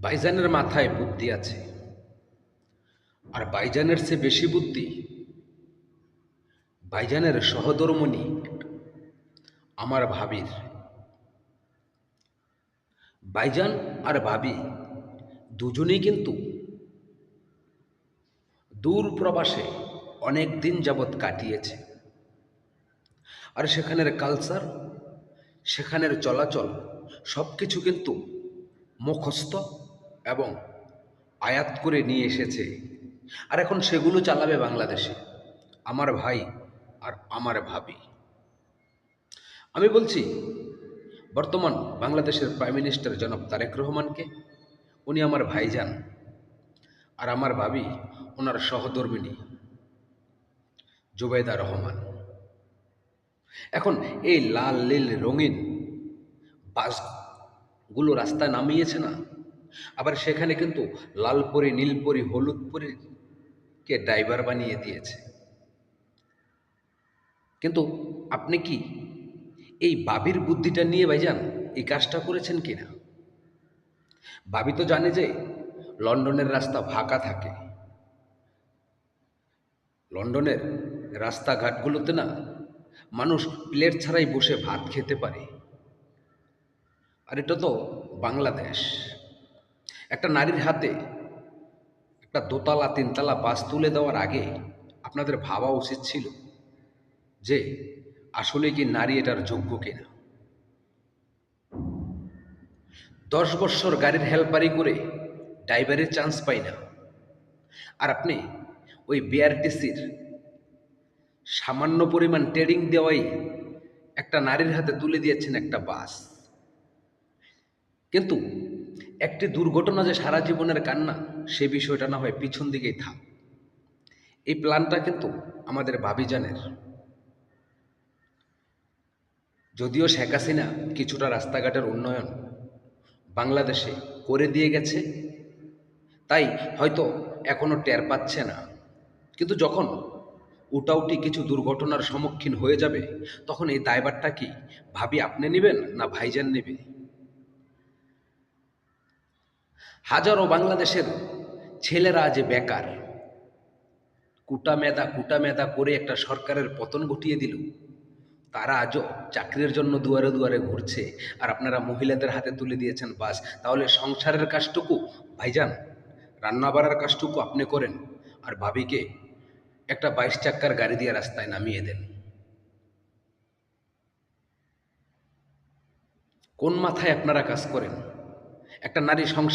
ভাইজানের মাথায় বুদ্ধি আছে, আর ভাইজানের চেয়ে বেশি বুদ্ধি ভাইজানের সহধর্মিণী আমার ভাবির। ভাইজান আর ভাবি দুজনেই কিন্তু দূর প্রবাসে অনেক দিন যাবৎ কাটিয়েছে। আর সেখানের কালচার, সেখানের চলাচল সব কিছু কিন্তু মুখস্থ এবং আয়াত করে নিয়ে এসেছে। আর এখন সেগুলো চালাবে বাংলাদেশে আমার ভাই আর আমার ভাবি। আমি বলছি বর্তমান বাংলাদেশের প্রাইম মিনিস্টার জনাব তারেক রহমানকে। উনি আমার ভাইজান, আর আমার ভাবি ওনার সহধর্মিণী জুবেদা রহমান। এখন এই লাল নীল রঙিন বাসগুলো রাস্তায় নামিয়েছে না, আবার সেখানে কিন্তু লালপরি নীলপরি হলুদ পরিকে ড্রাইভার বানিয়ে দিয়েছে। কিন্তু আপনি কি এই বাবির বুদ্ধিটা নিয়ে ভাইজান এই কাজটা করেছেন কিনা? ভাবি তো জানে যে লন্ডনের রাস্তা ফাঁকা থাকে, লন্ডনের রাস্তাঘাটগুলোতে না মানুষ প্লেট ছাড়াই বসে ভাত খেতে পারে। আর এটা তো বাংলাদেশ। একটা নারীর হাতে একটা দোতলা তিনতলা বাস তুলে দেওয়ার আগে আপনাদের ভাবা উচিত ছিল যে আসলে কি নারী এটার যোগ্য কিনা। 10 বৎসর গাড়ির হেল্পারি করে ড্রাইভারের চান্স পাই না, আর আপনি ওই বিআরটিসির সামান্য পরিমাণ ট্রেডিং দেওয়াই একটা নারীর হাতে তুলে দিয়েছেন একটা বাস। কিন্তু একটি দুর্ঘটনা যে সারা জীবনের কান্না, সে বিষয়টা না হয় পিছন দিকেই থাক। এই প্ল্যানটা কিন্তু আমাদের ভাবিজানের। যদিও শেখ হাসিনা কিছুটা রাস্তাঘাটের উন্নয়ন বাংলাদেশে করে দিয়ে গেছে, তাই হয়তো এখনো টের পাচ্ছে না। কিন্তু যখন উটাউটি কিছু দুর্ঘটনার সম্মুখীন হয়ে যাবে, তখন এই দায়ভারটা কি ভাবি আপনি নেবেন না ভাইজান নেবে? হাজারো বাংলাদেশের ছেলেরা যে বেকার, কুটা মেধা করে একটা সরকারের পতন ঘটিয়ে দিল, তারা আজও চাকরির জন্য দুয়ারে দুয়ারে ঘুরছে, আর আপনারা মহিলাদের হাতে তুলে দিয়েছেন বাস। তাহলে সংসারের কাজটুকু ভাইজান, রান্না বাড়ার কাজটুকু আপনি করেন, আর ভাবিকে একটা 22 চাক্কার গাড়ি দিয়ে রাস্তায় নামিয়ে দেন। কোন মাথায় আপনারা কাজ করেন? একটা নারী সংসার